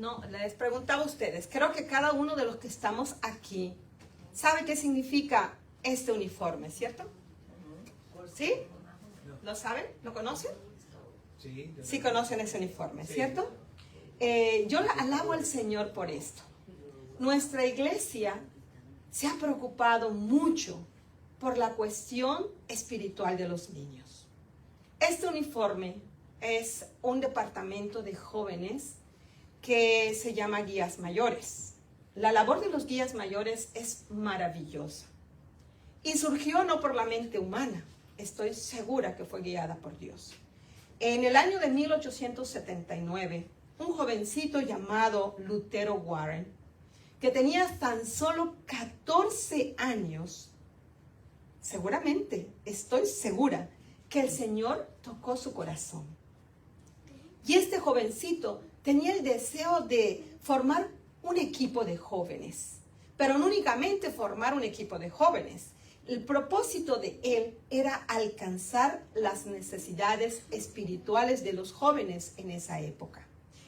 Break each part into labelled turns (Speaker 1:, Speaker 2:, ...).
Speaker 1: No, les preguntaba a ustedes, creo que cada uno de los que estamos aquí sabe qué significa este uniforme, ¿cierto? ¿Sí? ¿Lo saben? ¿Lo conocen? Sí conocen ese uniforme, ¿cierto? Yo alabo al Señor por esto. Nuestra iglesia se ha preocupado mucho por la cuestión espiritual de los niños. Este uniforme es un departamento de jóvenes que se llama guías mayores. La labor de los guías mayores es maravillosa y surgió no por la mente humana, estoy segura que fue guiada por Dios. En el año de 1879, un jovencito llamado Lutero Warren, que tenía tan solo 14 años, seguramente, estoy segura, que el Señor tocó su corazón. Y este jovencito tenía el deseo de formar un equipo de jóvenes, pero no únicamente formar un equipo de jóvenes. El propósito de él era alcanzar las necesidades espirituales de los jóvenes en esa época.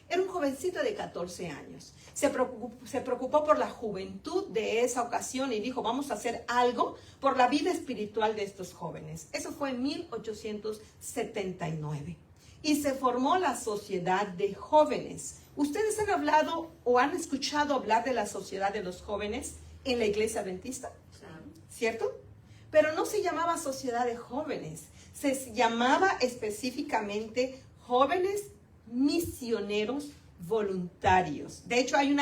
Speaker 1: Era un jovencito de 14 años. Se preocupó por la juventud de esa ocasión y dijo, vamos a hacer algo por la vida espiritual de estos jóvenes. Eso fue en 1879. Y se formó la Sociedad de Jóvenes. ¿Ustedes han hablado o han escuchado hablar de la Sociedad de los Jóvenes en la Iglesia Adventista? ¿Cierto? Pero no se llamaba Sociedad de Jóvenes. Se llamaba específicamente Jóvenes Misioneros Voluntarios. De hecho, hay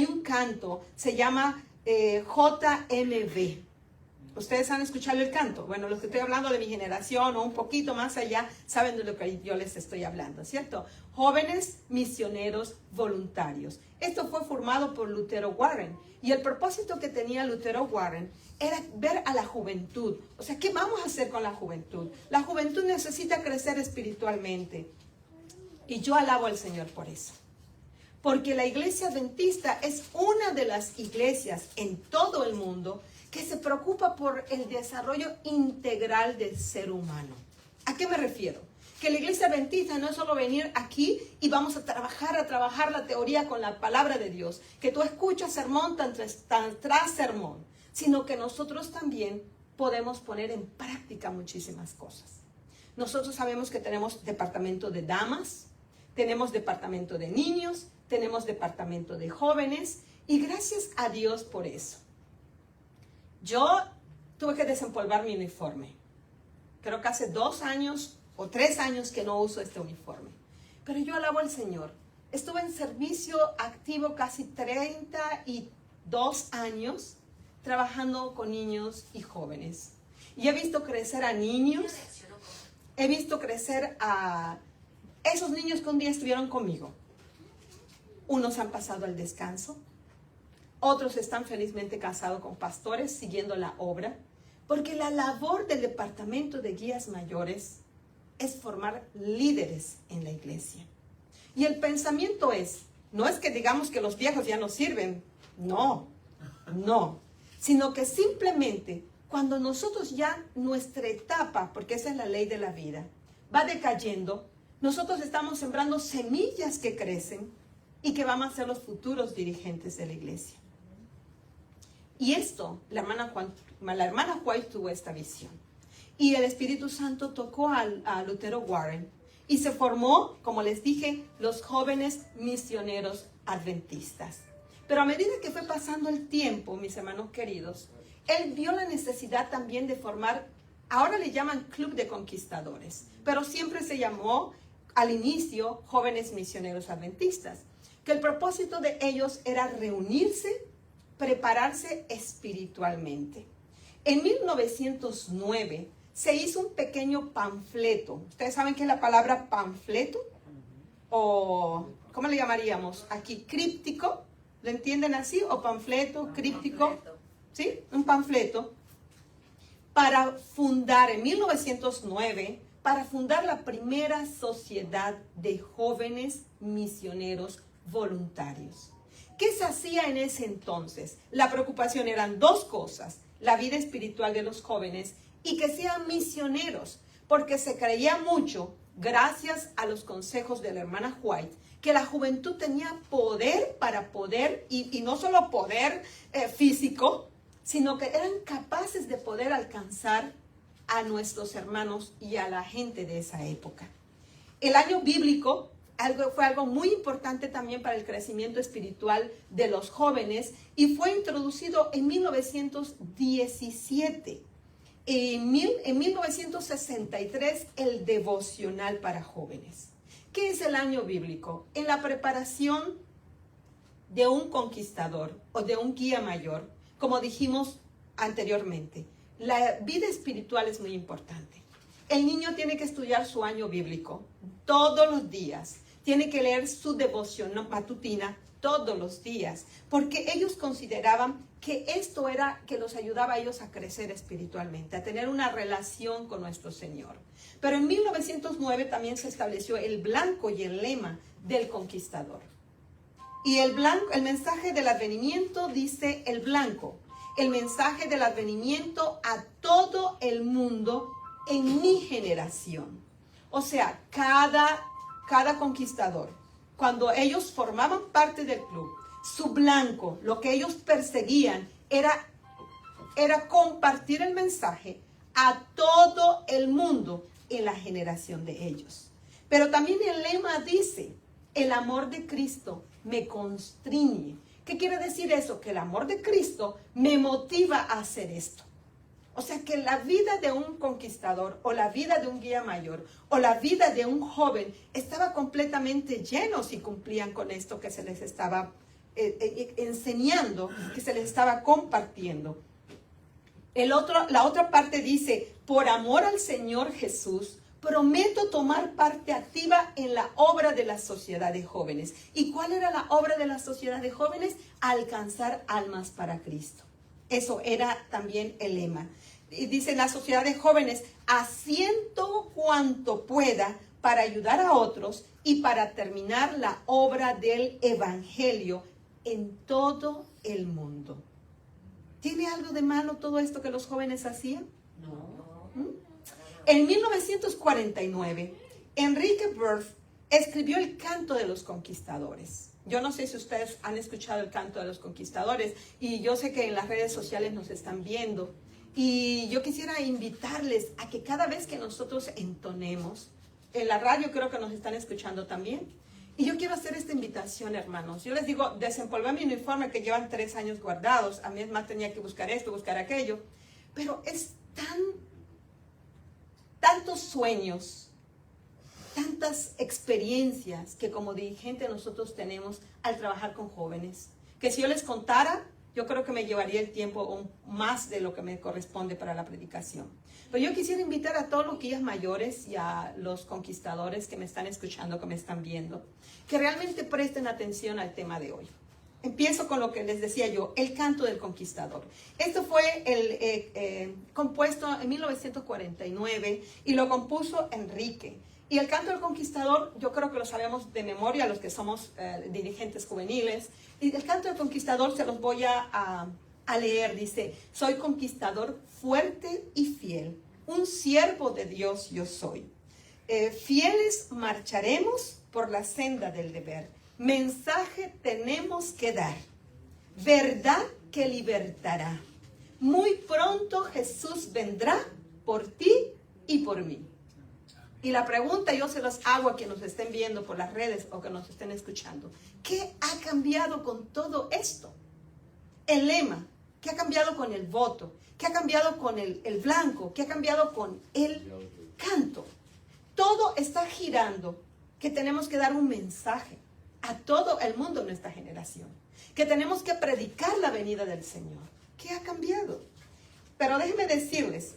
Speaker 1: un canto, se llama JMV. ¿Ustedes han escuchado el canto? Bueno, los que estoy hablando de mi generación o un poquito más allá, saben de lo que yo les estoy hablando, ¿cierto? Jóvenes Misioneros Voluntarios. Esto fue formado por Lutero Warren. Y el propósito que tenía Lutero Warren era ver a la juventud. O sea, ¿qué vamos a hacer con la juventud? La juventud necesita crecer espiritualmente. Y yo alabo al Señor por eso. Porque la iglesia adventista es una de las iglesias en todo el mundo que se preocupa por el desarrollo integral del ser humano. ¿A qué me refiero? Que la iglesia adventista no es solo venir aquí y vamos a trabajar la teoría con la palabra de Dios, que tú escuchas sermón tras sermón, sino que nosotros también podemos poner en práctica muchísimas cosas. Nosotros sabemos que tenemos departamento de damas, tenemos departamento de niños, tenemos departamento de jóvenes, y gracias a Dios por eso. Yo tuve que desempolvar mi uniforme. Creo que hace 2 años o 3 años que no uso este uniforme. Pero yo alabo al Señor. Estuve en servicio activo casi 32 años trabajando con niños y jóvenes. Y he visto crecer a niños, he visto crecer a esos niños que un día estuvieron conmigo. Unos han pasado al descanso. Otros están felizmente casados con pastores, siguiendo la obra, porque la labor del departamento de guías mayores es formar líderes en la iglesia. Y el pensamiento no es que digamos que los viejos ya no sirven, no, sino que simplemente cuando nosotros ya nuestra etapa, porque esa es la ley de la vida, va decayendo, nosotros estamos sembrando semillas que crecen y que van a ser los futuros dirigentes de la iglesia. Y esto, la hermana White tuvo esta visión. Y el Espíritu Santo tocó a Lutero Warren. Y se formó, como les dije, los jóvenes misioneros adventistas. Pero a medida que fue pasando el tiempo, mis hermanos queridos, él vio la necesidad también de formar, ahora le llaman Club de Conquistadores, pero siempre se llamó al inicio Jóvenes Misioneros Adventistas, que el propósito de ellos era reunirse, prepararse espiritualmente. En 1909 se hizo un pequeño panfleto. ¿Ustedes saben qué es la palabra panfleto? O, ¿cómo le llamaríamos? Aquí, críptico. ¿Lo entienden así? ¿O panfleto, críptico? ¿Sí? Un panfleto. Para fundar, en 1909, para fundar la primera sociedad de jóvenes misioneros voluntarios. ¿Qué se hacía en ese entonces? La preocupación eran 2 cosas, la vida espiritual de los jóvenes y que sean misioneros, porque se creía mucho gracias a los consejos de la hermana White, que la juventud tenía poder para poder, y no solo poder físico, sino que eran capaces de poder alcanzar a nuestros hermanos y a la gente de esa época. El año bíblico fue algo muy importante también para el crecimiento espiritual de los jóvenes y fue introducido en 1917. En 1963, el devocional para jóvenes. ¿Qué es el año bíblico? En la preparación de un conquistador o de un guía mayor, como dijimos anteriormente, la vida espiritual es muy importante. El niño tiene que estudiar su año bíblico todos los días. Tiene que leer su devoción matutina todos los días, porque ellos consideraban que esto era que los ayudaba a ellos a crecer espiritualmente, a tener una relación con nuestro Señor. Pero en 1909 también se estableció el blanco y el lema del conquistador. Y el mensaje del advenimiento dice el blanco, el mensaje del advenimiento a todo el mundo en mi generación. O sea, cada conquistador, cuando ellos formaban parte del club, su blanco, lo que ellos perseguían era compartir el mensaje a todo el mundo en la generación de ellos. Pero también el lema dice, el amor de Cristo me constriñe. ¿Qué quiere decir eso? Que el amor de Cristo me motiva a hacer esto. O sea que la vida de un conquistador o la vida de un guía mayor o la vida de un joven estaba completamente lleno si cumplían con esto que se les estaba enseñando, que se les estaba compartiendo. La otra parte dice, por amor al Señor Jesús, prometo tomar parte activa en la obra de la sociedad de jóvenes. ¿Y cuál era la obra de la sociedad de jóvenes? Alcanzar almas para Cristo. Eso era también el lema. Y dice la sociedad de jóvenes, haciendo cuanto pueda para ayudar a otros y para terminar la obra del evangelio en todo el mundo. ¿Tiene algo de malo todo esto que los jóvenes hacían? No. En 1949, Enrique Burf escribió el Canto de los Conquistadores. Yo no sé si ustedes han escuchado el Canto de los Conquistadores y yo sé que en las redes sociales nos están viendo. Y yo quisiera invitarles a que cada vez que nosotros entonemos, en la radio creo que nos están escuchando también. Y yo quiero hacer esta invitación, hermanos. Yo les digo, desempolvé mi uniforme que llevan 3 años guardados. A mí es más, tenía que buscar esto, buscar aquello. Pero es tantos sueños, tantas experiencias que como dirigente nosotros tenemos al trabajar con jóvenes, que si yo les contara, yo creo que me llevaría el tiempo más de lo que me corresponde para la predicación. Pero yo quisiera invitar a todos los guías mayores y a los conquistadores que me están escuchando, que me están viendo, que realmente presten atención al tema de hoy. Empiezo con lo que les decía yo, el Canto del Conquistador. Esto fue compuesto en 1949 y lo compuso Enrique. Y el Canto del Conquistador, yo creo que lo sabemos de memoria los que somos dirigentes juveniles. Y el Canto del Conquistador se los voy a leer. Dice, soy conquistador fuerte y fiel, un siervo de Dios yo soy. Fieles marcharemos por la senda del deber. Mensaje tenemos que dar, verdad que libertará. Muy pronto Jesús vendrá por ti y por mí. Y la pregunta yo se las hago a quienes nos estén viendo por las redes o que nos estén escuchando. ¿Qué ha cambiado con todo esto? El lema, ¿qué ha cambiado con el voto? ¿Qué ha cambiado con el blanco? ¿Qué ha cambiado con el canto? Todo está girando que tenemos que dar un mensaje a todo el mundo en nuestra generación. Que tenemos que predicar la venida del Señor. ¿Qué ha cambiado? Pero déjenme decirles,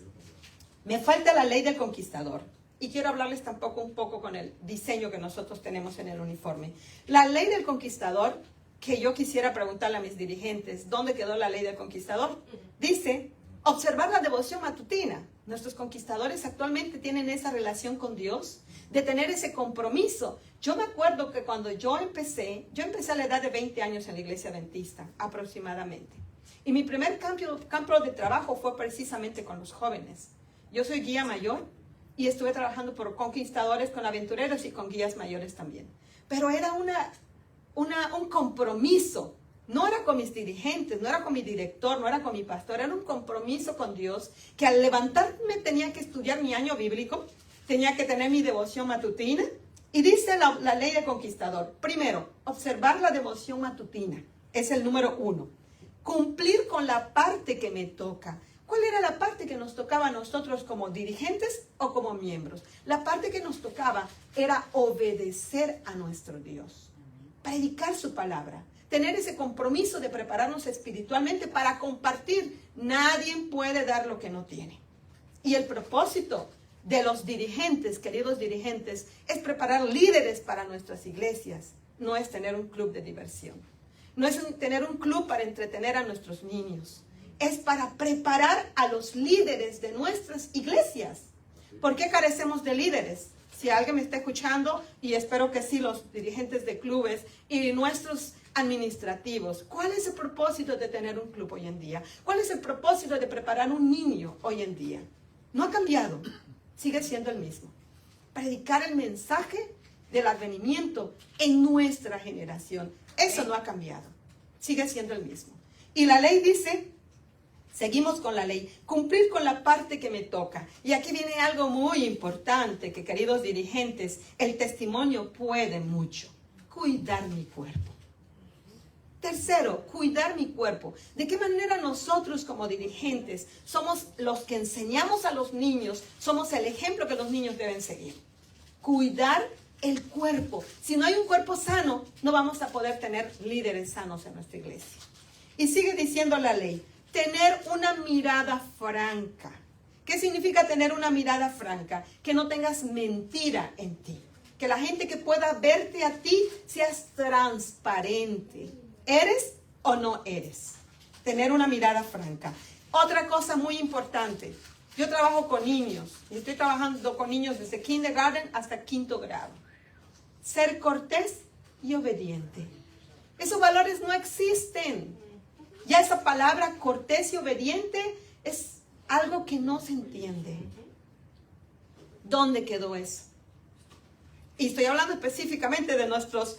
Speaker 1: me falta la ley del conquistador. Y quiero hablarles tampoco un poco con el diseño que nosotros tenemos en el uniforme. La ley del conquistador, que yo quisiera preguntarle a mis dirigentes, ¿dónde quedó la ley del conquistador? Dice, observar la devoción matutina. Nuestros conquistadores actualmente tienen esa relación con Dios, de tener ese compromiso. Yo me acuerdo que cuando yo empecé a la edad de 20 años en la iglesia adventista, aproximadamente. Y mi primer campo de trabajo fue precisamente con los jóvenes. Yo soy guía mayor. y estuve trabajando por conquistadores, con aventureros y con guías mayores también. Pero era un compromiso. No era con mis dirigentes, no era con mi director, no era con mi pastor, era un compromiso con Dios, que al levantarme tenía que estudiar mi año bíblico, tenía que tener mi devoción matutina. Y dice la ley de conquistador, primero, observar la devoción matutina, es el número 1. Cumplir con la parte que me toca. ¿Cuál era la parte que nos tocaba a nosotros como dirigentes o como miembros? La parte que nos tocaba era obedecer a nuestro Dios, predicar su palabra, tener ese compromiso de prepararnos espiritualmente para compartir. Nadie puede dar lo que no tiene. Y el propósito de los dirigentes, queridos dirigentes, es preparar líderes para nuestras iglesias. No es tener un club de diversión. No es tener un club para entretener a nuestros niños. Es para preparar a los líderes de nuestras iglesias. ¿Por qué carecemos de líderes? Si alguien me está escuchando, y espero que sí, los dirigentes de clubes y nuestros administrativos, ¿cuál es el propósito de tener un club hoy en día? ¿Cuál es el propósito de preparar un niño hoy en día? No ha cambiado, sigue siendo el mismo. Predicar el mensaje del advenimiento en nuestra generación. Eso no ha cambiado, sigue siendo el mismo. Y la ley dice, seguimos con la ley, cumplir con la parte que me toca. Y aquí viene algo muy importante, que queridos dirigentes, el testimonio puede mucho. Cuidar mi cuerpo. Tercero, cuidar mi cuerpo. ¿De qué manera nosotros como dirigentes somos los que enseñamos a los niños, somos el ejemplo que los niños deben seguir? Cuidar el cuerpo. Si no hay un cuerpo sano, no vamos a poder tener líderes sanos en nuestra iglesia. Y sigue diciendo la ley, tener una mirada franca. ¿Qué significa tener una mirada franca? Que no tengas mentira en ti. Que la gente que pueda verte a ti seas transparente. ¿Eres o no eres? Tener una mirada franca. Otra cosa muy importante. Yo trabajo con niños. Y estoy trabajando con niños desde kindergarten hasta 5º grado. Ser cortés y obediente. Esos valores no existen. Ya esa palabra cortés y obediente es algo que no se entiende. ¿Dónde quedó eso? Y estoy hablando específicamente de nuestros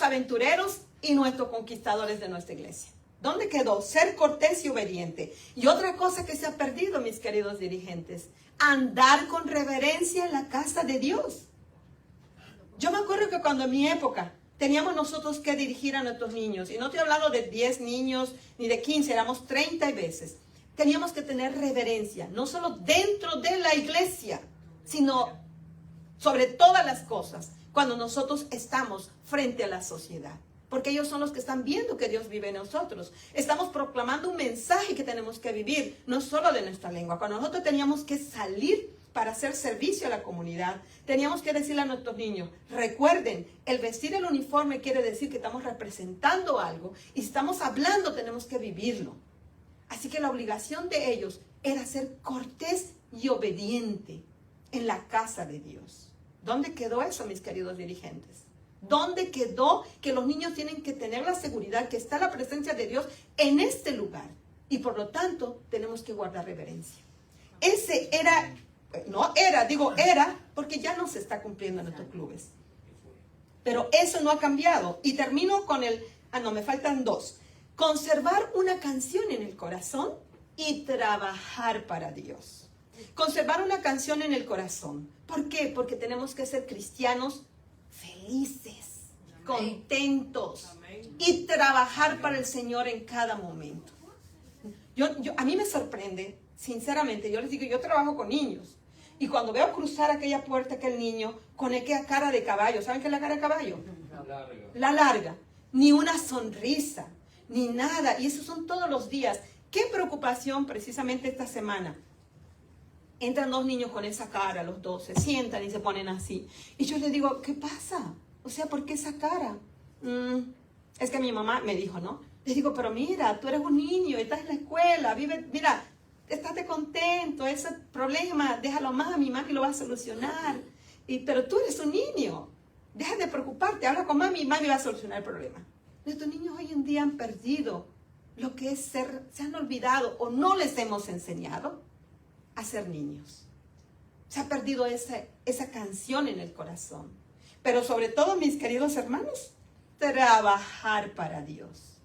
Speaker 1: aventureros y nuestros conquistadores de nuestra iglesia. ¿Dónde quedó? Ser cortés y obediente. Y otra cosa que se ha perdido, mis queridos dirigentes, andar con reverencia en la casa de Dios. Yo me acuerdo que cuando en mi época teníamos nosotros que dirigir a nuestros niños, y no estoy hablando de 10 niños ni de 15, éramos 30 veces. Teníamos que tener reverencia, no solo dentro de la iglesia, sino sobre todas las cosas, cuando nosotros estamos frente a la sociedad. Porque ellos son los que están viendo que Dios vive en nosotros. Estamos proclamando un mensaje que tenemos que vivir, no solo de nuestra lengua. Cuando nosotros teníamos que salir para hacer servicio a la comunidad, teníamos que decirle a nuestros niños, recuerden, el vestir el uniforme quiere decir que estamos representando algo, y si estamos hablando tenemos que vivirlo. Así que la obligación de ellos era ser cortés y obediente en la casa de Dios. ¿Dónde quedó eso, mis queridos dirigentes? ¿Dónde quedó que los niños tienen que tener la seguridad que está la presencia de Dios en este lugar? Y por lo tanto, tenemos que guardar reverencia. Ese era, era, porque ya no se está cumpliendo en nuestros clubes. Pero eso no ha cambiado. Y termino con me faltan 2. Conservar una canción en el corazón y trabajar para Dios. Conservar una canción en el corazón. ¿Por qué? Porque tenemos que ser cristianos felices, contentos y trabajar para el Señor en cada momento. A mí me sorprende, sinceramente, yo les digo, yo trabajo con niños y cuando veo cruzar aquella puerta aquel niño con aquella cara de caballo, ¿saben qué es la cara de caballo? La larga. Ni una sonrisa, ni nada, y eso son todos los días. Qué preocupación precisamente esta semana. Entran 2 niños con esa cara, los 2, se sientan y se ponen así. Y yo les digo, ¿qué pasa? O sea, ¿por qué esa cara? Es que mi mamá me dijo, ¿no? Les digo, pero mira, tú eres un niño, estás en la escuela, mira, estate contento, ese problema, déjalo a mami lo va a solucionar. Pero tú eres un niño, deja de preocuparte, habla con mami va a solucionar el problema. Nuestros niños hoy en día han perdido lo que es ser, se han olvidado o no les hemos enseñado a ser niños. Se ha perdido esa canción en el corazón. Pero sobre todo, mis queridos hermanos, trabajar para Dios.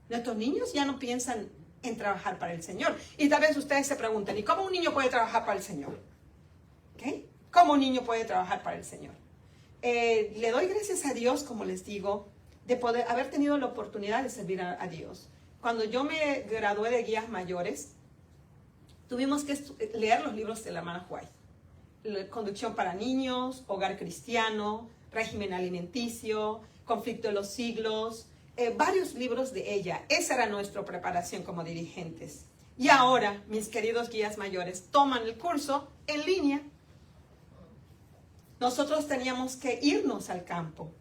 Speaker 1: Nuestros niños ya no piensan en trabajar para el Señor. Y tal vez ustedes se pregunten, ¿y cómo un niño puede trabajar para el Señor? ¿Okay? ¿Cómo un niño puede trabajar para el Señor? Le doy gracias a Dios, como les digo, de poder haber tenido la oportunidad de servir a Dios. Cuando yo me gradué de guías mayores, tuvimos que leer los libros de la hermana White. Conducción para niños, hogar cristiano, régimen alimenticio, conflicto de los siglos, varios libros de ella. Esa era nuestra preparación como dirigentes. Y ahora, mis queridos guías mayores, toman el curso en línea. Nosotros teníamos que irnos al campo.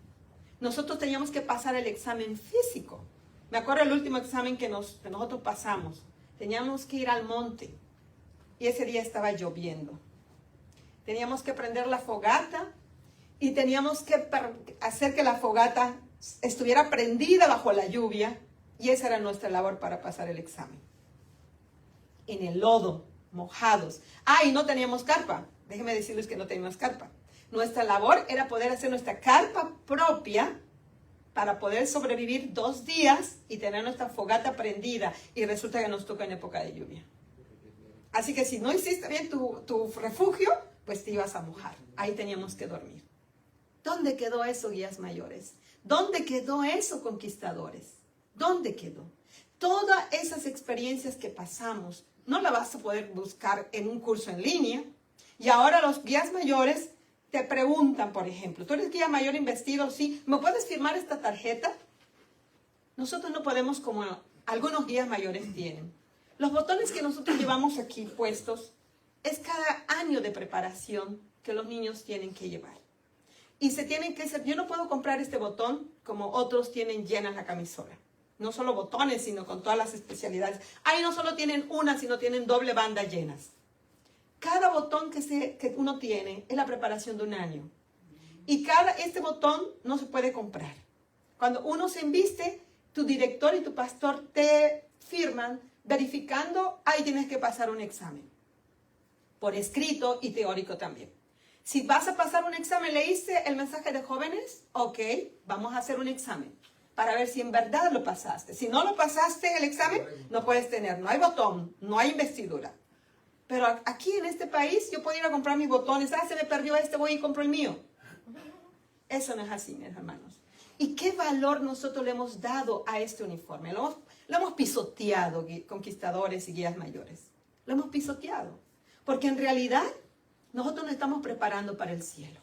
Speaker 1: Nosotros teníamos que pasar el examen físico. Me acuerdo el último examen que nosotros pasamos. Teníamos que ir al monte. Y ese día estaba lloviendo. Teníamos que prender la fogata y teníamos que hacer que la fogata estuviera prendida bajo la lluvia. Y esa era nuestra labor para pasar el examen. En el lodo, mojados. Y no teníamos carpa. Déjenme decirles que no teníamos carpa. Nuestra labor era poder hacer nuestra carpa propia para poder sobrevivir 2 días y tener nuestra fogata prendida. Y resulta que nos toca en época de lluvia. Así que si no hiciste bien tu refugio, pues te ibas a mojar. Ahí teníamos que dormir. ¿Dónde quedó eso, guías mayores? ¿Dónde quedó eso, conquistadores? ¿Dónde quedó? Todas esas experiencias que pasamos, no las vas a poder buscar en un curso en línea. Y ahora los guías mayores te preguntan, por ejemplo, ¿tú eres guía mayor investido? Sí. ¿Me puedes firmar esta tarjeta? Nosotros no podemos como algunos guías mayores tienen. Los botones que nosotros llevamos aquí puestos es cada año de preparación que los niños tienen que llevar. Y se tienen que ser, yo no puedo comprar este botón como otros tienen llena la camisola. No solo botones, sino con todas las especialidades. Ahí no solo tienen una, sino tienen doble banda llenas. Cada botón que uno tiene es la preparación de un año. Y este botón no se puede comprar. Cuando uno se enviste, tu director y tu pastor te firman verificando, ahí tienes que pasar un examen. Por escrito y teórico también. Si vas a pasar un examen, ¿leíste el mensaje de jóvenes? Ok, vamos a hacer un examen para ver si en verdad lo pasaste. Si no lo pasaste el examen, no puedes tener, no hay botón, no hay investidura. Pero aquí en este país yo puedo ir a comprar mis botones. Se me perdió voy y compro el mío. Eso no es así, mis hermanos. ¿Y qué valor nosotros le hemos dado a este uniforme? Lo hemos pisoteado, conquistadores y guías mayores. Lo hemos pisoteado. Porque en realidad nosotros nos estamos preparando para el cielo.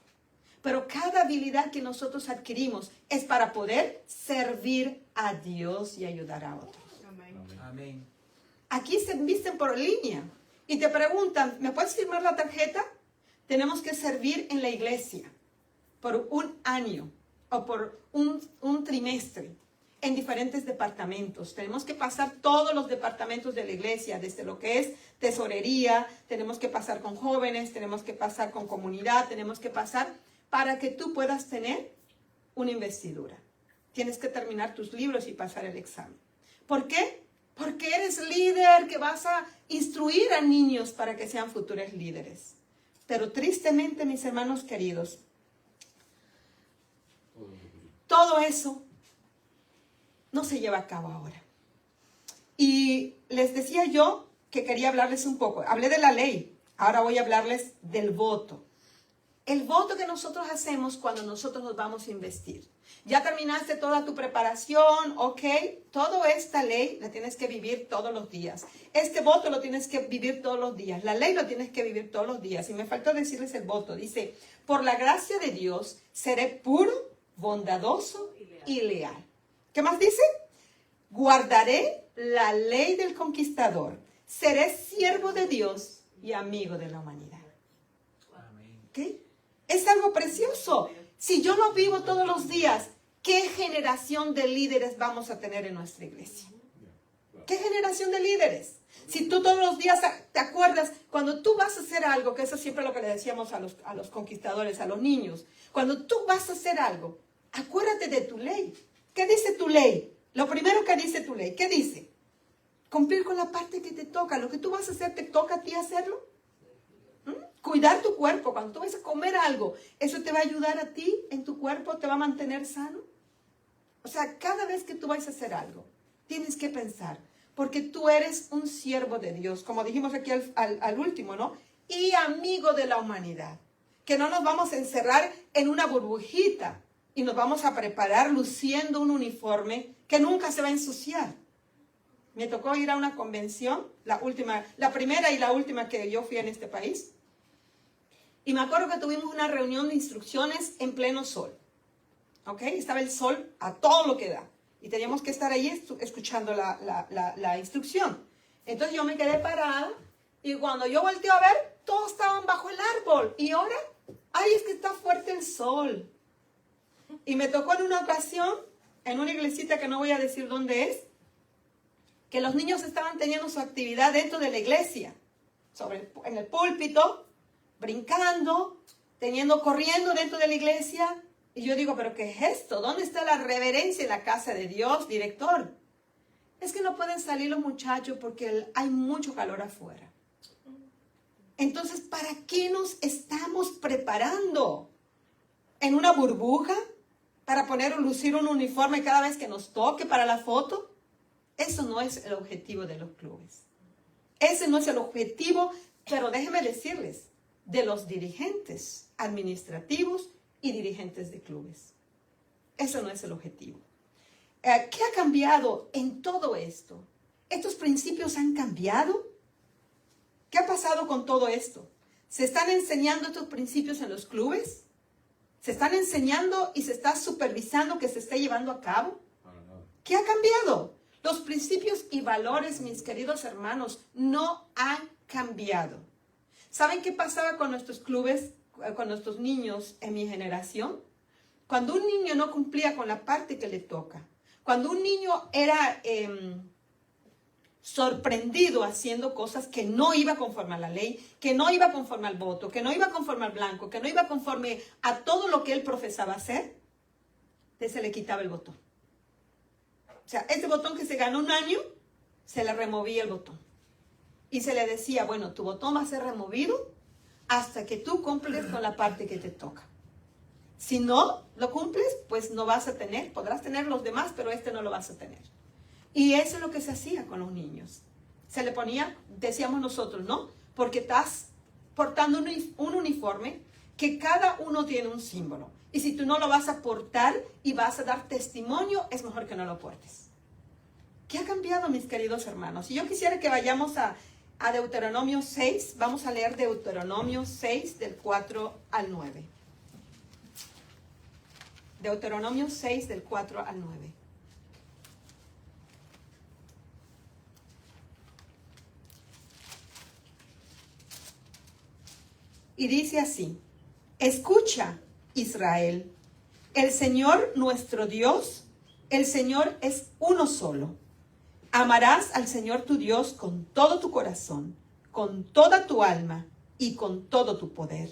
Speaker 1: Pero cada habilidad que nosotros adquirimos es para poder servir a Dios y ayudar a otros.
Speaker 2: Amén.
Speaker 1: Aquí se visten por línea. Y te preguntan, ¿me puedes firmar la tarjeta? Tenemos que servir en la iglesia por un año o por un trimestre en diferentes departamentos. Tenemos que pasar todos los departamentos de la iglesia, desde lo que es tesorería, tenemos que pasar con jóvenes, tenemos que pasar con comunidad, tenemos que pasar para que tú puedas tener una investidura. Tienes que terminar tus libros y pasar el examen. ¿Por qué? Porque eres líder que vas a instruir a niños para que sean futuros líderes. Pero tristemente, mis hermanos queridos, todo eso no se lleva a cabo ahora. Y les decía yo que quería hablarles un poco. Hablé de la ley, ahora voy a hablarles del voto. El voto que nosotros hacemos cuando nosotros nos vamos a investir. Ya terminaste toda tu preparación, ok. Toda esta ley la tienes que vivir todos los días. Este voto lo tienes que vivir todos los días. La ley lo tienes que vivir todos los días. Y me faltó decirles el voto. Dice, por la gracia de Dios seré puro, bondadoso y leal. ¿Qué más dice? Guardaré la ley del conquistador. Seré siervo de Dios y amigo de la humanidad. ¿Qué? Es algo precioso. Si yo lo vivo todos los días, ¿qué generación de líderes vamos a tener en nuestra iglesia? ¿Qué generación de líderes? Si tú todos los días te acuerdas, cuando tú vas a hacer algo, que eso es siempre lo que le decíamos a los conquistadores, a los niños, cuando tú vas a hacer algo, acuérdate de tu ley. ¿Qué dice tu ley? Lo primero que dice tu ley, ¿qué dice? Cumplir con la parte que te toca. Lo que tú vas a hacer, ¿te toca a ti hacerlo? Cuidar tu cuerpo. Cuando tú vas a comer algo, ¿eso te va a ayudar a ti en tu cuerpo? ¿Te va a mantener sano? O sea, cada vez que tú vas a hacer algo, tienes que pensar, porque tú eres un siervo de Dios, como dijimos aquí al último, ¿no? Y amigo de la humanidad. Que no nos vamos a encerrar en una burbujita y nos vamos a preparar luciendo un uniforme que nunca se va a ensuciar. Me tocó ir a una convención, la primera y la última que yo fui en este país. Y me acuerdo que tuvimos una reunión de instrucciones en pleno sol. ¿Ok? Estaba el sol a todo lo que da. Y teníamos que estar ahí escuchando la instrucción. Entonces yo me quedé parada y cuando yo volteo a ver, todos estaban bajo el árbol. Y ahora, ay, es que está fuerte el sol. Y me tocó en una ocasión, en una iglesita que no voy a decir dónde es, que los niños estaban teniendo su actividad dentro de la iglesia, en el púlpito, brincando, corriendo dentro de la iglesia. Y yo digo, ¿pero qué es esto? ¿Dónde está la reverencia en la casa de Dios, director? Es que no pueden salir los muchachos porque hay mucho calor afuera. Entonces, ¿para qué nos estamos preparando? ¿En una burbuja? ¿Para lucir un uniforme cada vez que nos toque para la foto? Eso no es el objetivo de los clubes. Ese no es el objetivo, pero déjenme decirles, de los dirigentes administrativos y dirigentes de clubes. Eso no es el objetivo. ¿Qué ha cambiado en todo esto? ¿Estos principios han cambiado? ¿Qué ha pasado con todo esto? ¿Se están enseñando estos principios en los clubes? ¿Se están enseñando y se está supervisando que se esté llevando a cabo? ¿Qué ha cambiado? Los principios y valores, mis queridos hermanos, no han cambiado. ¿Saben qué pasaba con nuestros clubes, con nuestros niños en mi generación? Cuando un niño no cumplía con la parte que le toca, cuando un niño era sorprendido haciendo cosas que no iba conforme a la ley, que no iba conforme al voto, que no iba conforme al blanco, que no iba conforme a todo lo que él profesaba hacer, se le quitaba el botón. O sea, este botón que se ganó un año, se le removía el botón. Y se le decía, bueno, tu botón va a ser removido hasta que tú cumples con la parte que te toca. Si no lo cumples, pues no vas a tener, podrás tener los demás, pero este no lo vas a tener. Y eso es lo que se hacía con los niños. Se le ponía, decíamos nosotros, ¿no? Porque estás portando un uniforme que cada uno tiene un símbolo. Y si tú no lo vas a portar y vas a dar testimonio, es mejor que no lo portes. ¿Qué ha cambiado, mis queridos hermanos? Y yo quisiera que vayamos a Deuteronomio 6. Vamos a leer Deuteronomio 6 del 4 al 9. Deuteronomio 6 del 4 al 9. Y dice así: escucha, Israel, el Señor nuestro Dios, el Señor es uno solo. Amarás al Señor tu Dios con todo tu corazón, con toda tu alma y con todo tu poder.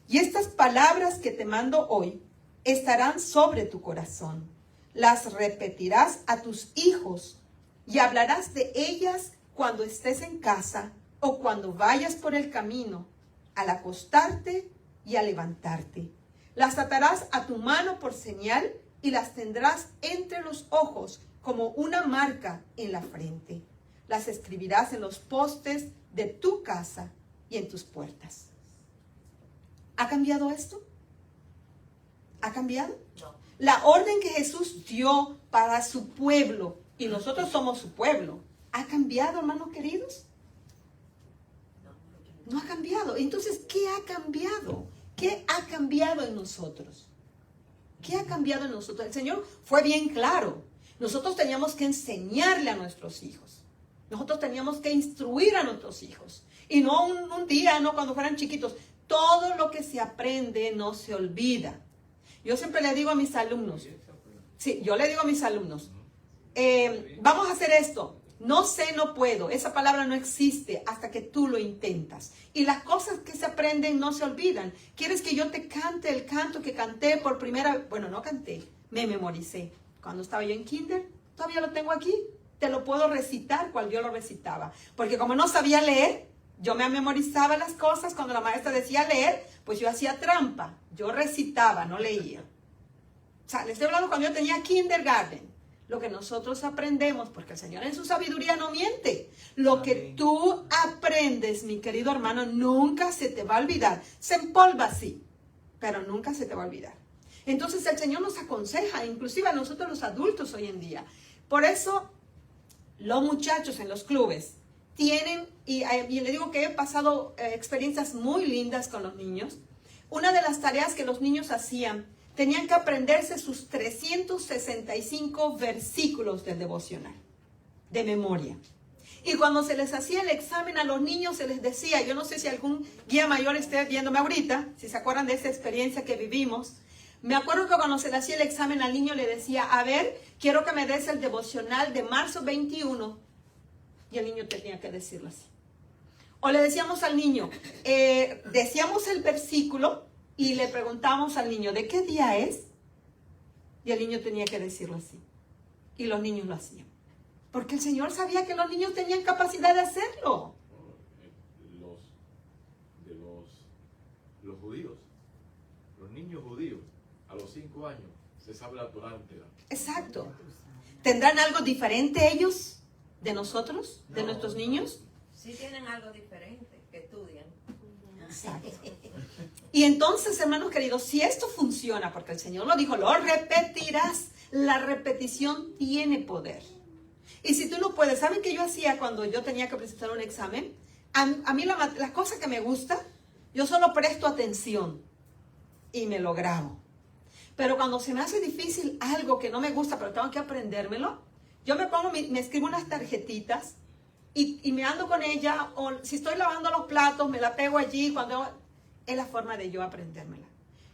Speaker 1: Y estas palabras que te mando hoy estarán sobre tu corazón. Las repetirás a tus hijos y hablarás de ellas cuando estés en casa o cuando vayas por el camino, al acostarte y al levantarte. Las atarás a tu mano por señal y las tendrás entre los ojos como una marca en la frente. Las escribirás en los postes de tu casa y en tus puertas. ¿Ha cambiado esto? ¿Ha cambiado? No. La orden que Jesús dio para su pueblo, y nosotros somos su pueblo, ¿ha cambiado, hermanos queridos? No ha cambiado. Entonces, ¿qué ha cambiado? ¿Qué ha cambiado en nosotros? ¿Qué ha cambiado en nosotros? El Señor fue bien claro. Nosotros teníamos que enseñarle a nuestros hijos. Nosotros teníamos que instruir a nuestros hijos. Y no un día, no cuando fueran chiquitos. Todo lo que se aprende no se olvida. Yo siempre le digo a mis alumnos. Sí, yo le digo a mis alumnos. Vamos a hacer esto. No sé, no puedo. Esa palabra no existe hasta que tú lo intentas. Y las cosas que se aprenden no se olvidan. ¿Quieres que yo te cante el canto que canté por primera vez? Bueno, no canté, me memoricé. Cuando estaba yo en kinder, todavía lo tengo aquí. Te lo puedo recitar cual yo lo recitaba. Porque como no sabía leer, Yo me memorizaba las cosas. Cuando la maestra decía leer, pues yo hacía trampa. Yo recitaba, no leía. O sea, les estoy hablando cuando yo tenía kindergarten. Lo que nosotros aprendemos, porque el Señor en su sabiduría no miente. Lo que tú aprendes, mi querido hermano, nunca se te va a olvidar. Se empolva, sí, pero nunca se te va a olvidar. Entonces el Señor nos aconseja, inclusive a nosotros los adultos hoy en día. Por eso los muchachos en los clubes tienen, y le digo que he pasado experiencias muy lindas con los niños. Una de las tareas que los niños hacían, tenían que aprenderse sus 365 versículos del devocional, de memoria. Y cuando se les hacía el examen a los niños, se les decía, yo no sé si algún guía mayor esté viéndome ahorita, si se acuerdan de esa experiencia que vivimos. Me acuerdo que cuando se le hacía el examen al niño, le decía, a ver, quiero que me des el devocional de marzo 21. Y el niño tenía que decirlo así. O le decíamos al niño, decíamos el versículo, y le preguntamos al niño, ¿de qué día es? Y el niño tenía que decirlo así. Y los niños lo hacían. Porque el Señor sabía que los niños tenían capacidad de hacerlo.
Speaker 2: Los judíos, los niños judíos, a los 5 años, se sabe la Torá entera.
Speaker 1: Exacto. ¿Tendrán algo diferente ellos de nosotros, de nuestros niños?
Speaker 3: Sí tienen algo diferente, que estudian.
Speaker 1: Exacto. Y entonces, hermanos queridos, si esto funciona, porque el Señor lo dijo, lo repetirás. La repetición tiene poder. Y si tú no puedes, ¿saben qué yo hacía cuando yo tenía que presentar un examen? A mí la cosa que me gusta, yo solo presto atención y me lo grabo. Pero cuando se me hace difícil algo que no me gusta, pero tengo que aprendérmelo, yo me pongo, me escribo unas tarjetitas y me ando con ella, o si estoy lavando los platos, me la pego allí, es la forma de yo aprendérmela.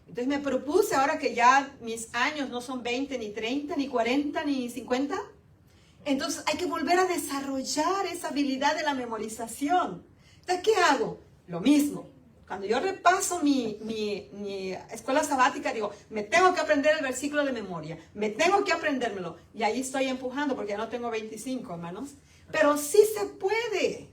Speaker 1: Entonces me propuse, ahora que ya mis años no son 20, ni 30, ni 40, ni 50, entonces hay que volver a desarrollar esa habilidad de la memorización. Entonces, ¿qué hago? Lo mismo. Cuando yo repaso mi escuela sabática, digo, me tengo que aprender el versículo de memoria, me tengo que aprendérmelo. Y ahí estoy empujando porque ya no tengo 25, hermanos. Pero sí se puede.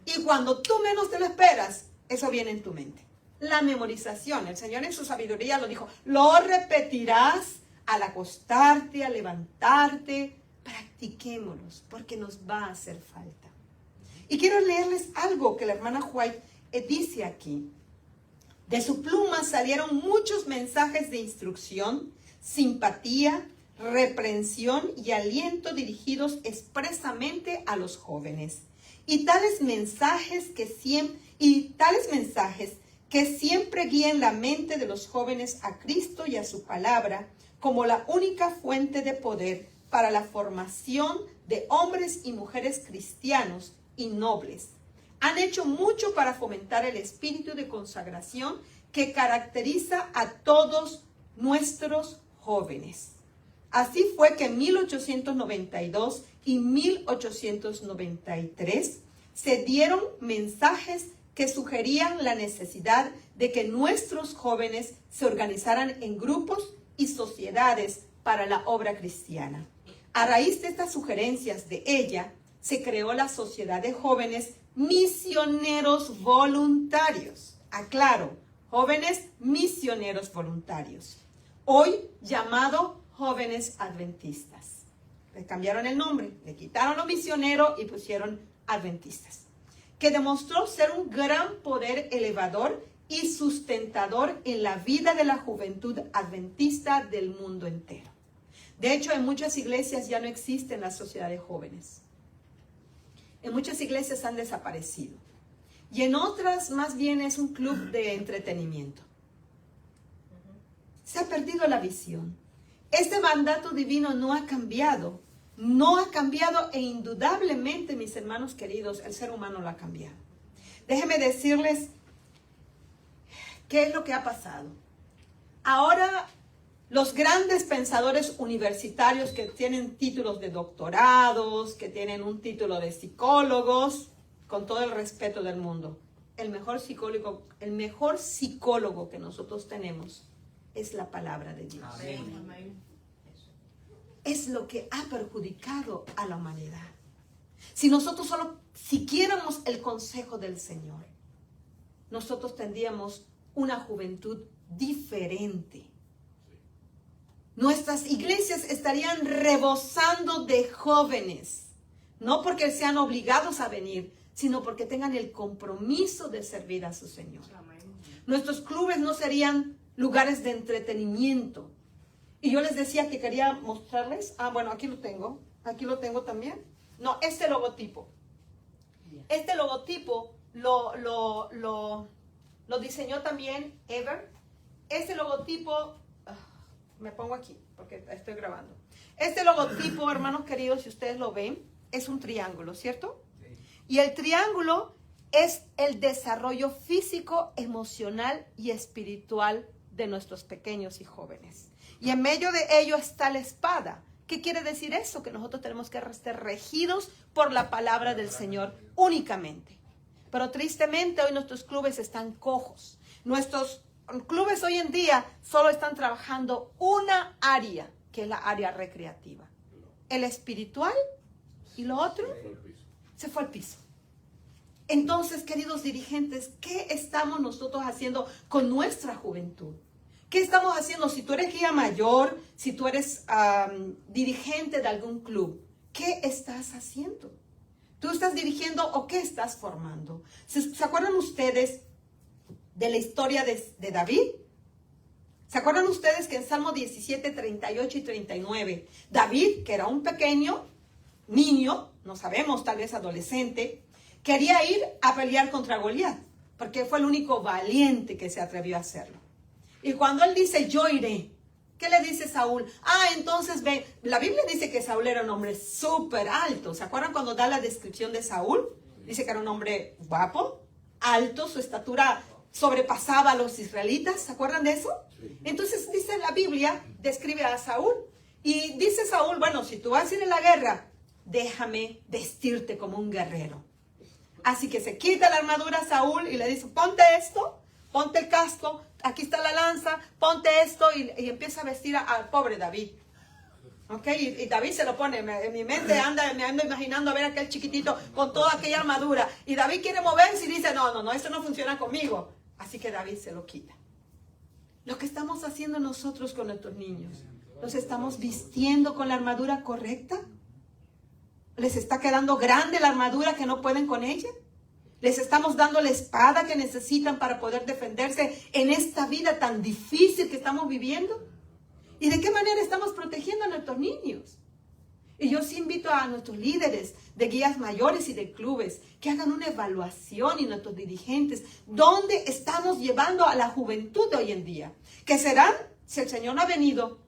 Speaker 1: Y cuando tú menos te lo esperas, eso viene en tu mente. La memorización, el Señor en su sabiduría lo dijo, lo repetirás al acostarte, al levantarte. Practiquémoslos porque nos va a hacer falta. Y quiero leerles algo que la hermana White dice aquí. De su pluma salieron muchos mensajes de instrucción, simpatía, reprensión y aliento dirigidos expresamente a los jóvenes. Y tales mensajes que siempre guíen la mente de los jóvenes a Cristo y a su palabra como la única fuente de poder para la formación de hombres y mujeres cristianos y nobles. Han hecho mucho para fomentar el espíritu de consagración que caracteriza a todos nuestros jóvenes. Así fue que en 1892 y 1893 se dieron mensajes que sugerían la necesidad de que nuestros jóvenes se organizaran en grupos y sociedades para la obra cristiana. A raíz de estas sugerencias de ella, se creó la Sociedad de Jóvenes Misioneros Voluntarios. Aclaro, jóvenes misioneros voluntarios. Hoy llamado Jóvenes Adventistas. Le cambiaron el nombre, le quitaron lo misionero y pusieron adventistas. Que demostró ser un gran poder elevador y sustentador en la vida de la juventud adventista del mundo entero. De hecho, en muchas iglesias ya no existen las sociedades de jóvenes. En muchas iglesias han desaparecido. Y en otras, más bien, es un club de entretenimiento. Se ha perdido la visión. Este mandato divino no ha cambiado. No ha cambiado e indudablemente, mis hermanos queridos, el ser humano lo ha cambiado. Déjenme decirles qué es lo que ha pasado. Ahora, los grandes pensadores universitarios que tienen títulos de doctorados, que tienen un título de psicólogos, con todo el respeto del mundo, el mejor psicólogo que nosotros tenemos es la palabra de Dios. Amén. Es lo que ha perjudicado a la humanidad. si nosotros solo siguiéramos el consejo del Señor, nosotros tendríamos una juventud diferente. Nuestras iglesias estarían rebosando de jóvenes, no porque sean obligados a venir, sino porque tengan el compromiso de servir a su Señor. Nuestros clubes no serían lugares de entretenimiento. Y yo les decía que quería mostrarles, bueno, aquí lo tengo también. No, este logotipo. Este logotipo lo diseñó también Ever. Este logotipo, me pongo aquí porque estoy grabando. Este logotipo, hermanos queridos, si ustedes lo ven, es un triángulo, ¿cierto? Sí. Y el triángulo es el desarrollo físico, emocional y espiritual de nuestros pequeños y jóvenes. Y en medio de ello está la espada. ¿Qué quiere decir eso? Que nosotros tenemos que estar regidos por la palabra del Señor únicamente. Pero tristemente hoy nuestros clubes están cojos. Nuestros clubes hoy en día solo están trabajando una área, que es la área recreativa. El espiritual y lo otro se fue al piso. Entonces, queridos dirigentes, ¿qué estamos nosotros haciendo con nuestra juventud? ¿Qué estamos haciendo? Si tú eres guía mayor, si tú eres dirigente de algún club, ¿qué estás haciendo? ¿Tú estás dirigiendo o qué estás formando? ¿Se acuerdan ustedes de la historia de David? ¿Se acuerdan ustedes que en Salmo 17, 38 y 39, David, que era un pequeño niño, no sabemos, tal vez adolescente, quería ir a pelear contra Goliat, porque fue el único valiente que se atrevió a hacerlo. Y cuando él dice, yo iré, ¿qué le dice Saúl? Entonces ven, la Biblia dice que Saúl era un hombre súper alto. ¿Se acuerdan cuando da la descripción de Saúl? Dice que era un hombre guapo, alto, su estatura sobrepasaba a los israelitas. ¿Se acuerdan de eso? Entonces dice la Biblia, describe a Saúl. Y dice Saúl, bueno, si tú vas a ir a la guerra, déjame vestirte como un guerrero. Así que se quita la armadura a Saúl y le dice, ponte esto, ponte el casco, aquí está la lanza, ponte esto, y empieza a vestir al pobre David. ¿Ok? Y David se lo pone, en mi mente me ando imaginando a ver a aquel chiquitito con toda aquella armadura. Y David quiere moverse y dice, no, esto no funciona conmigo. Así que David se lo quita. Lo que estamos haciendo nosotros con nuestros niños, ¿los estamos vistiendo con la armadura correcta? ¿Les está quedando grande la armadura que no pueden con ella? ¿Les estamos dando la espada que necesitan para poder defenderse en esta vida tan difícil que estamos viviendo? ¿Y de qué manera estamos protegiendo a nuestros niños? Y yo sí invito a nuestros líderes de guías mayores y de clubes que hagan una evaluación, y nuestros dirigentes, ¿dónde estamos llevando a la juventud de hoy en día? Que serán, si el Señor no ha venido,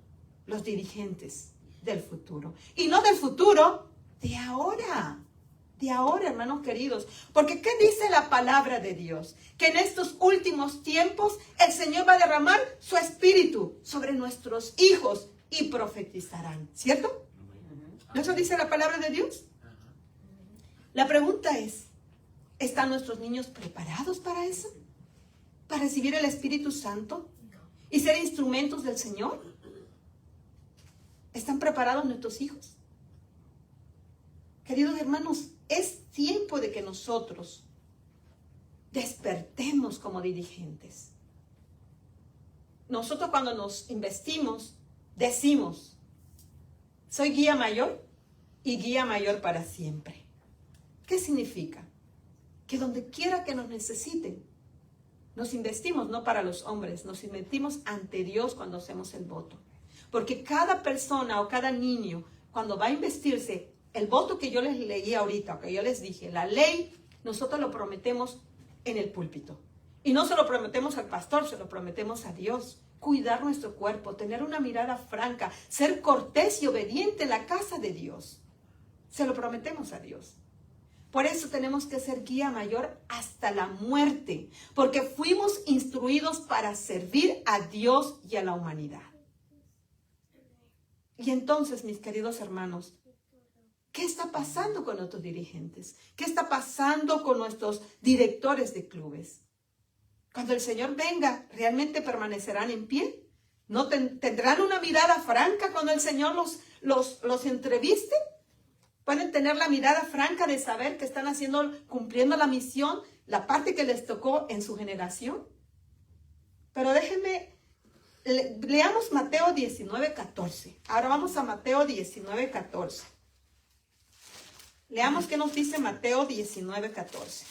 Speaker 1: los dirigentes del futuro. Y no del futuro, de ahora, hermanos queridos. Porque ¿qué dice la palabra de Dios? Que en estos últimos tiempos el Señor va a derramar su espíritu sobre nuestros hijos y profetizarán, ¿cierto? ¿No eso dice la palabra de Dios? La pregunta es, ¿están nuestros niños preparados para eso? ¿Para recibir el Espíritu Santo y ser instrumentos del Señor? ¿Están preparados nuestros hijos? Queridos hermanos, es tiempo de que nosotros despertemos como dirigentes. Nosotros cuando nos investimos, decimos, soy guía mayor y guía mayor para siempre. ¿Qué significa? Que donde quiera que nos necesiten, nos investimos, no para los hombres, nos investimos ante Dios cuando hacemos el voto. Porque cada persona o cada niño, cuando va a investirse, el voto que yo les leí ahorita, que yo les dije, la ley, nosotros lo prometemos en el púlpito. Y no se lo prometemos al pastor, se lo prometemos a Dios. Cuidar nuestro cuerpo, tener una mirada franca, ser cortés y obediente en la casa de Dios. Se lo prometemos a Dios. Por eso tenemos que ser guía mayor hasta la muerte, porque fuimos instruidos para servir a Dios y a la humanidad. Y entonces, mis queridos hermanos, ¿qué está pasando con nuestros dirigentes? ¿Qué está pasando con nuestros directores de clubes? Cuando el Señor venga, ¿realmente permanecerán en pie? ¿No tendrán una mirada franca cuando el Señor los entreviste? Pueden tener la mirada franca de saber que están cumpliendo la misión, la parte que les tocó en su generación. Pero déjenme, leamos Mateo 19:14. Ahora vamos a Mateo 19:14. Leamos qué nos dice Mateo 19:14.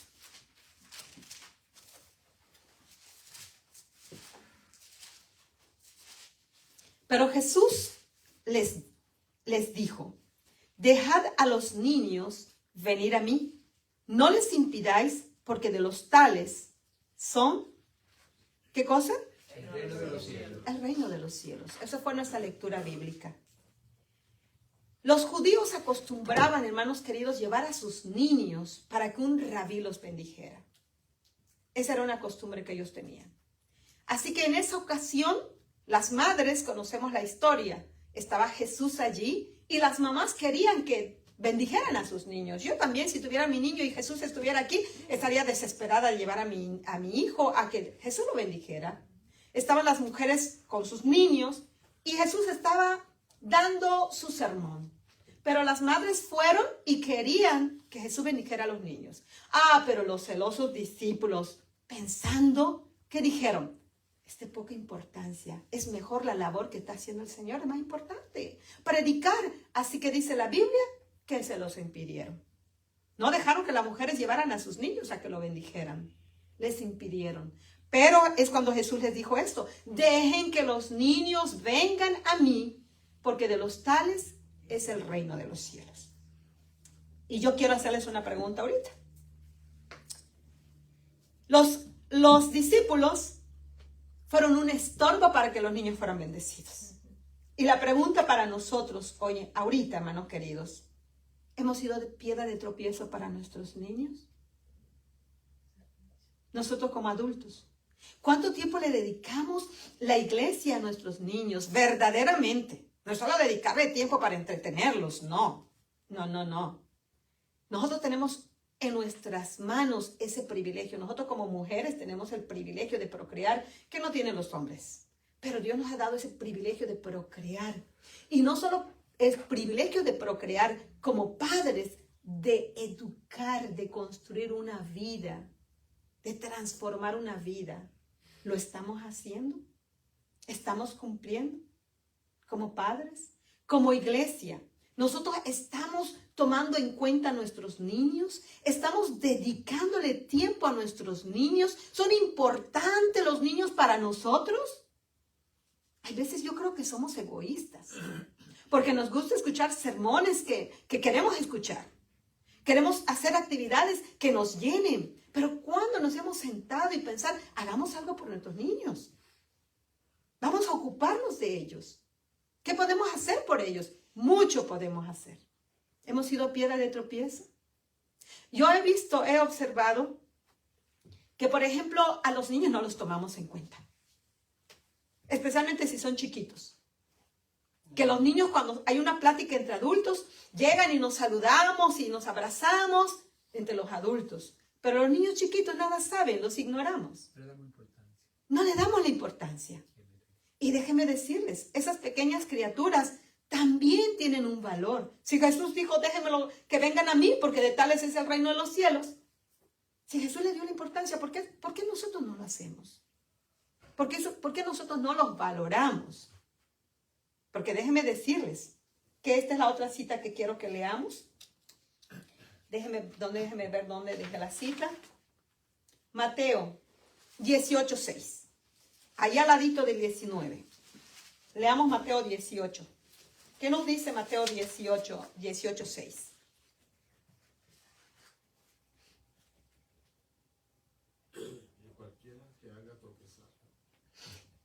Speaker 1: Pero Jesús les dijo: dejad a los niños venir a mí, no les impidáis, porque de los tales son, ¿qué cosa?
Speaker 2: El reino de los cielos.
Speaker 1: El reino de los cielos. Esa fue nuestra lectura bíblica. Los judíos acostumbraban, hermanos queridos, llevar a sus niños para que un rabí los bendijera. Esa era una costumbre que ellos tenían. Así que en esa ocasión, las madres, conocemos la historia, estaba Jesús allí y las mamás querían que bendijeran a sus niños. Yo también, si tuviera mi niño y Jesús estuviera aquí, estaría desesperada de llevar a mi hijo a que Jesús lo bendijera. Estaban las mujeres con sus niños y Jesús estaba dando su sermón. Pero las madres fueron y querían que Jesús bendijera a los niños. Pero los celosos discípulos, pensando, ¿qué dijeron? Es de poca importancia. Es mejor la labor que está haciendo el Señor, es más importante. Predicar. Así que dice la Biblia que se los impidieron. No dejaron que las mujeres llevaran a sus niños a que lo bendijeran. Les impidieron. Pero es cuando Jesús les dijo esto: dejen que los niños vengan a mí, porque de los tales es el reino de los cielos. Y yo quiero hacerles una pregunta ahorita. Los discípulos fueron un estorbo para que los niños fueran bendecidos. Y la pregunta para nosotros, oye, ahorita, hermanos queridos, ¿hemos sido de piedra de tropiezo para nuestros niños? Nosotros como adultos, ¿cuánto tiempo le dedicamos la iglesia a nuestros niños verdaderamente? No es solo dedicarle tiempo para entretenerlos, no. Nosotros tenemos en nuestras manos ese privilegio. Nosotros como mujeres tenemos el privilegio de procrear que no tienen los hombres. Pero Dios nos ha dado ese privilegio de procrear. Y no solo el privilegio de procrear como padres, de educar, de construir una vida, de transformar una vida. ¿Lo estamos haciendo? ¿Estamos cumpliendo? Como padres, como iglesia, nosotros estamos tomando en cuenta a nuestros niños, estamos dedicándole tiempo a nuestros niños. ¿Son importantes los niños para nosotros? Hay veces yo creo que somos egoístas, porque nos gusta escuchar sermones que queremos escuchar. Queremos hacer actividades que nos llenen, pero ¿cuándo nos hemos sentado y pensar, hagamos algo por nuestros niños? Vamos a ocuparnos de ellos. ¿Qué podemos hacer por ellos? Mucho podemos hacer. ¿Hemos sido piedra de tropiezo? Yo he observado que, por ejemplo, a los niños no los tomamos en cuenta. Especialmente si son chiquitos. Que los niños, cuando hay una plática entre adultos, llegan y nos saludamos y nos abrazamos entre los adultos. Pero los niños chiquitos nada saben, los ignoramos. No le damos la importancia. Y déjenme decirles, esas pequeñas criaturas también tienen un valor. Si Jesús dijo, déjenmelo que vengan a mí, porque de tales es el reino de los cielos. Si Jesús le dio la importancia, ¿por qué nosotros no lo hacemos? ¿Por qué nosotros no los valoramos? Porque déjenme decirles que esta es la otra cita que quiero que leamos. Déjenme ver dónde dejé la cita. Mateo 18:6. Allá al ladito del 19. Leamos Mateo 18. ¿Qué nos dice Mateo 18:6?
Speaker 2: Cualquiera que haga tropezar.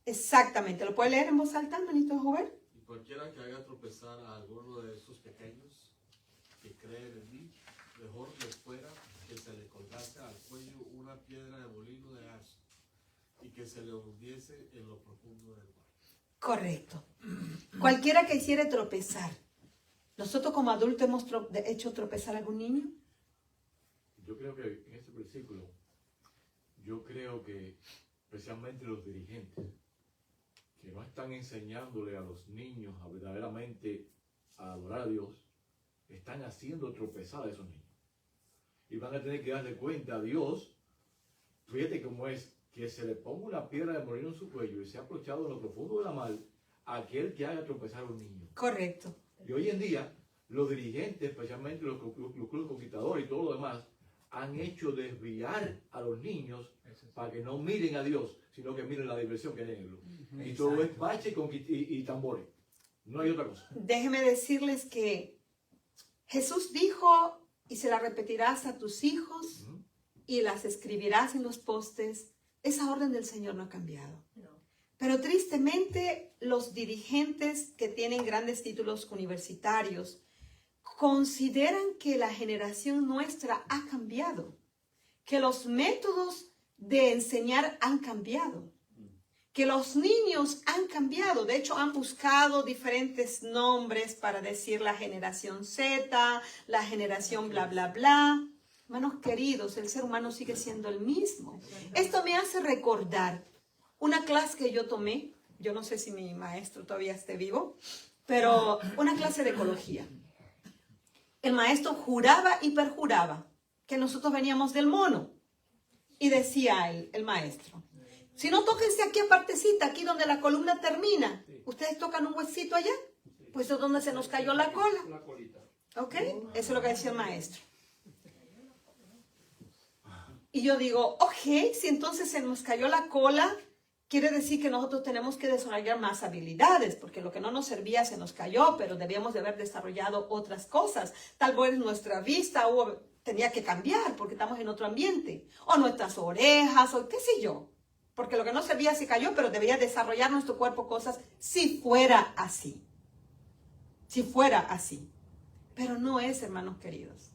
Speaker 1: Exactamente. ¿Lo puede leer en voz alta, manito joven?
Speaker 2: Y cualquiera que haga tropezar a alguno de esos pequeños que creen en mí, mejor les fuera que se le colgase al cuello una piedra de molino de asno y que se le hundiese en lo profundo del mar.
Speaker 1: Correcto. Cualquiera que hiciera tropezar. ¿Nosotros como adultos hemos hecho tropezar a algún niño?
Speaker 2: Yo creo que en este versículo, especialmente los dirigentes, que no están enseñándole a los niños a verdaderamente a adorar a Dios,
Speaker 4: están haciendo tropezar a esos niños. Y van a tener que darle cuenta a Dios, fíjate cómo es, que se le ponga una piedra de molino en su cuello y sea aprovechado en lo profundo de la mar aquel que haga tropezar a un niño.
Speaker 1: Correcto.
Speaker 4: Y hoy en día, los dirigentes, especialmente los clubes conquistadores y todo lo demás, han hecho desviar a los niños para que no miren a Dios, sino que miren la diversión que hay en el club. Y todo es bache y tambores. No hay otra cosa.
Speaker 1: Déjeme decirles que Jesús dijo, y se la repetirás a tus hijos y las escribirás en los postes. Esa orden del Señor no ha cambiado.
Speaker 3: No.
Speaker 1: Pero tristemente los dirigentes que tienen grandes títulos universitarios consideran que la generación nuestra ha cambiado, que los métodos de enseñar han cambiado, que los niños han cambiado. De hecho, han buscado diferentes nombres para decir la generación Z, la generación bla, bla, bla. Hermanos queridos, el ser humano sigue siendo el mismo. Esto me hace recordar una clase que yo tomé, yo no sé si mi maestro todavía esté vivo, pero una clase de ecología. El maestro juraba y perjuraba que nosotros veníamos del mono. Y decía el maestro, si no, tóquense aquí apartecita, aquí donde la columna termina. ¿Ustedes tocan un huesito allá? Pues es donde se nos cayó la cola. ¿Ok? Eso es lo que decía el maestro. Y yo digo, ok, si entonces se nos cayó la cola, quiere decir que nosotros tenemos que desarrollar más habilidades, porque lo que no nos servía se nos cayó, pero debíamos de haber desarrollado otras cosas. Tal vez nuestra vista tenía que cambiar porque estamos en otro ambiente, o nuestras orejas, o qué sé yo, porque lo que no servía se cayó, pero debería desarrollar nuestro cuerpo cosas si fuera así. Si fuera así. Pero no es, hermanos queridos,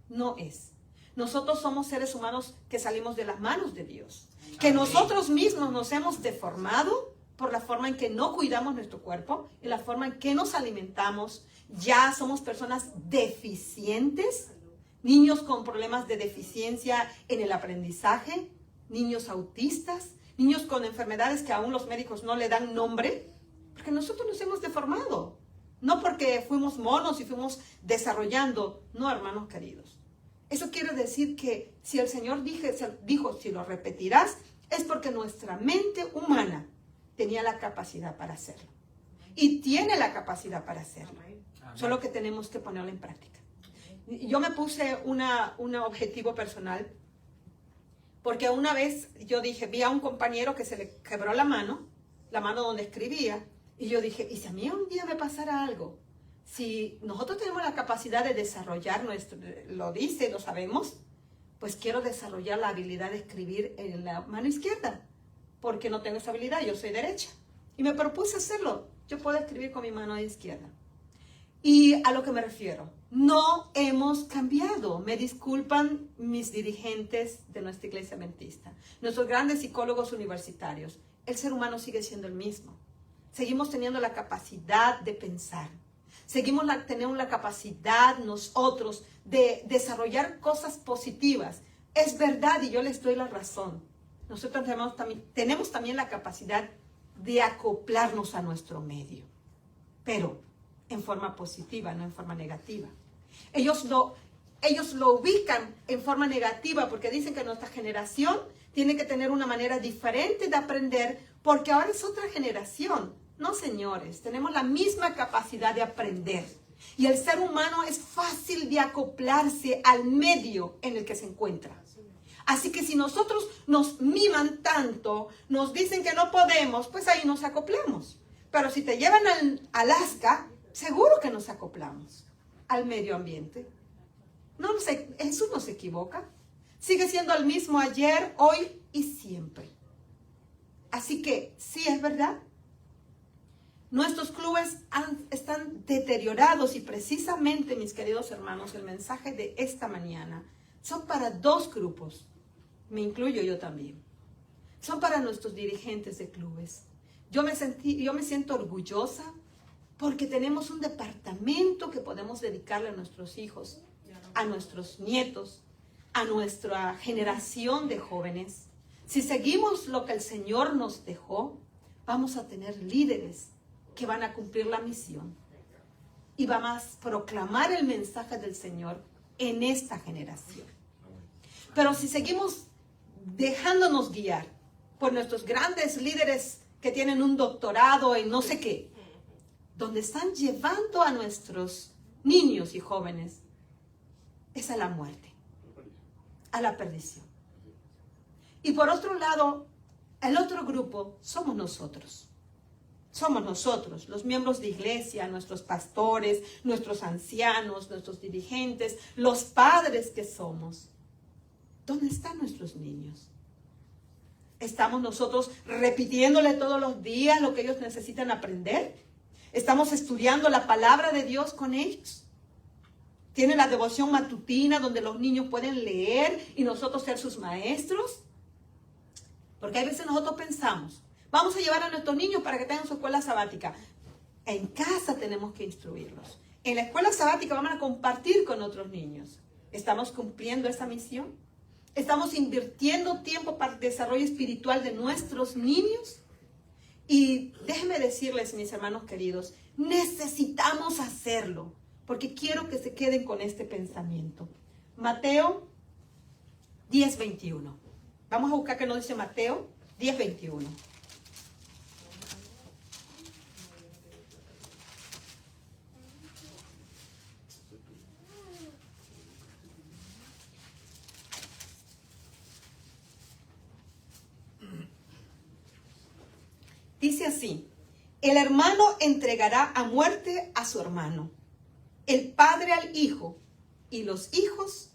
Speaker 1: no es. Nosotros somos seres humanos que salimos de las manos de Dios. Que nosotros mismos nos hemos deformado por la forma en que no cuidamos nuestro cuerpo y la forma en que nos alimentamos. Ya somos personas deficientes, niños con problemas de deficiencia en el aprendizaje, niños autistas, niños con enfermedades que aún los médicos no le dan nombre, porque nosotros nos hemos deformado. No porque fuimos monos y fuimos desarrollando, no, hermanos queridos. Eso quiere decir que si el Señor dijo, si lo repetirás, es porque nuestra mente humana tenía la capacidad para hacerlo. Y tiene la capacidad para hacerlo. Solo que tenemos que ponerlo en práctica. Yo me puse un objetivo personal, porque una vez yo dije, vi a un compañero que se le quebró la mano donde escribía, y yo dije, ¿y si a mí un día me pasara algo? Si nosotros tenemos la capacidad de desarrollar lo dice, lo sabemos, pues quiero desarrollar la habilidad de escribir en la mano izquierda, porque no tengo esa habilidad, yo soy derecha. Y me propuse hacerlo. Yo puedo escribir con mi mano izquierda. Y a lo que me refiero, no hemos cambiado. Me disculpan mis dirigentes de nuestra iglesia adventista, nuestros grandes psicólogos universitarios. El ser humano sigue siendo el mismo. Seguimos teniendo la capacidad de pensar. Seguimos teniendo la capacidad nosotros de desarrollar cosas positivas. Es verdad y yo les doy la razón. Nosotros tenemos también la capacidad de acoplarnos a nuestro medio, pero en forma positiva, no en forma negativa. Ellos lo ubican en forma negativa porque dicen que nuestra generación tiene que tener una manera diferente de aprender porque ahora es otra generación. No, señores, tenemos la misma capacidad de aprender. Y el ser humano es fácil de acoplarse al medio en el que se encuentra. Así que si nosotros nos miman tanto, nos dicen que no podemos, pues ahí nos acoplamos. Pero si te llevan al Alaska, seguro que nos acoplamos al medio ambiente. No sé, Jesús no se equivoca. Sigue siendo el mismo ayer, hoy y siempre. Así que sí es verdad. Nuestros clubes están deteriorados y precisamente, mis queridos hermanos, el mensaje de esta mañana son para dos grupos. Me incluyo yo también. Son para nuestros dirigentes de clubes. Yo me siento orgullosa porque tenemos un departamento que podemos dedicarle a nuestros hijos, a nuestros nietos, a nuestra generación de jóvenes. Si seguimos lo que el Señor nos dejó, vamos a tener líderes que van a cumplir la misión. y vamos a proclamar el mensaje del Señor en esta generación. Pero si seguimos dejándonos guiar por nuestros grandes líderes que tienen un doctorado en no sé qué, donde están llevando a nuestros niños y jóvenes, es a la muerte, a la perdición. Y por otro lado, el otro grupo somos nosotros. Somos nosotros, los miembros de iglesia, nuestros pastores, nuestros ancianos, nuestros dirigentes, los padres que somos. ¿Dónde están nuestros niños? ¿Estamos nosotros repitiéndole todos los días lo que ellos necesitan aprender? ¿Estamos estudiando la palabra de Dios con ellos? ¿Tienen la devoción matutina donde los niños pueden leer y nosotros ser sus maestros? Porque hay veces nosotros pensamos, vamos a llevar a nuestros niños para que tengan su escuela sabática. En casa tenemos que instruirlos. En la escuela sabática vamos a compartir con otros niños. ¿Estamos cumpliendo esa misión? ¿Estamos invirtiendo tiempo para el desarrollo espiritual de nuestros niños? Y déjenme decirles, mis hermanos queridos, necesitamos hacerlo, porque quiero que se queden con este pensamiento. Mateo 10:21. Vamos a buscar que nos dice Mateo 10:21. Dice así: el hermano entregará a muerte a su hermano, el padre al hijo, y los hijos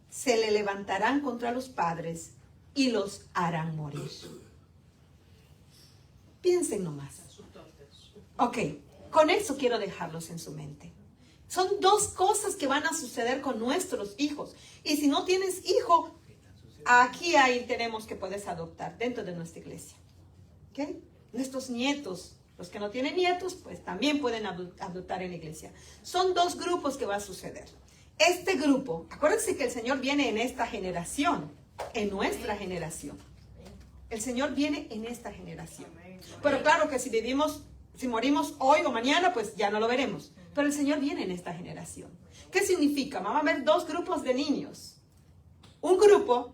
Speaker 1: se le levantarán contra los padres y los harán morir. Piensen nomás. Ok, con eso quiero dejarlos en su mente. Son dos cosas que van a suceder con nuestros hijos. Y si no tienes hijo, aquí ahí tenemos que puedes adoptar dentro de nuestra iglesia. ¿Ok? Nuestros nietos, los que no tienen nietos, pues también pueden adoptar en la iglesia. Son dos grupos que va a suceder. Este grupo, acuérdense que el Señor viene en esta generación, en nuestra generación. El Señor viene en esta generación. Pero claro que si morimos hoy o mañana, pues ya no lo veremos. Pero el Señor viene en esta generación. ¿Qué significa? Vamos a ver dos grupos de niños. Un grupo,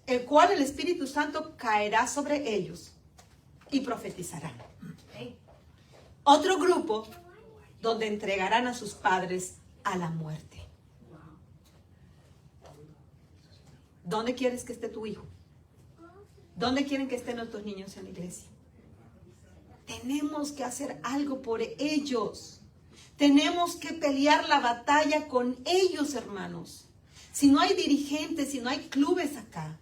Speaker 1: el cual el Espíritu Santo caerá sobre ellos y profetizarán. Otro grupo, donde entregarán a sus padres a la muerte. ¿Dónde quieres que esté tu hijo? ¿Dónde quieren que estén nuestros niños en la iglesia? Tenemos que hacer algo por ellos. Tenemos que pelear la batalla con ellos, hermanos. Si no hay dirigentes, si no hay clubes acá,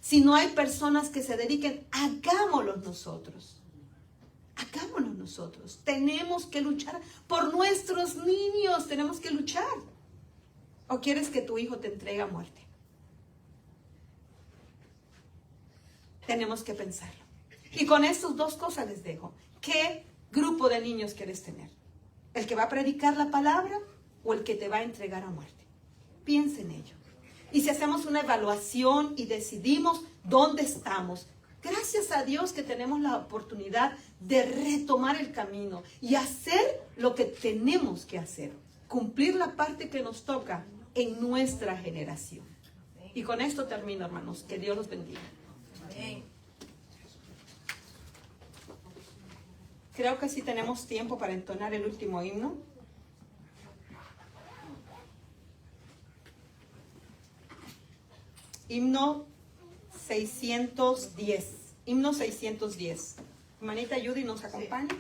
Speaker 1: si no hay personas que se dediquen, hagámoslo nosotros. Hagámoslo nosotros. Tenemos que luchar por nuestros niños. Tenemos que luchar. ¿O quieres que tu hijo te entregue a muerte? Tenemos que pensarlo. Y con estas dos cosas les dejo. ¿Qué grupo de niños quieres tener? ¿El que va a predicar la palabra o el que te va a entregar a muerte? Piensa en ello. Y si hacemos una evaluación y decidimos dónde estamos, gracias a Dios que tenemos la oportunidad de retomar el camino y hacer lo que tenemos que hacer. Cumplir la parte que nos toca en nuestra generación. Y con esto termino, hermanos. Que Dios los bendiga.
Speaker 3: Amén.
Speaker 1: Creo que sí tenemos tiempo para entonar el último himno. Himno 610. Himno 610. Hermanita Judy nos acompaña.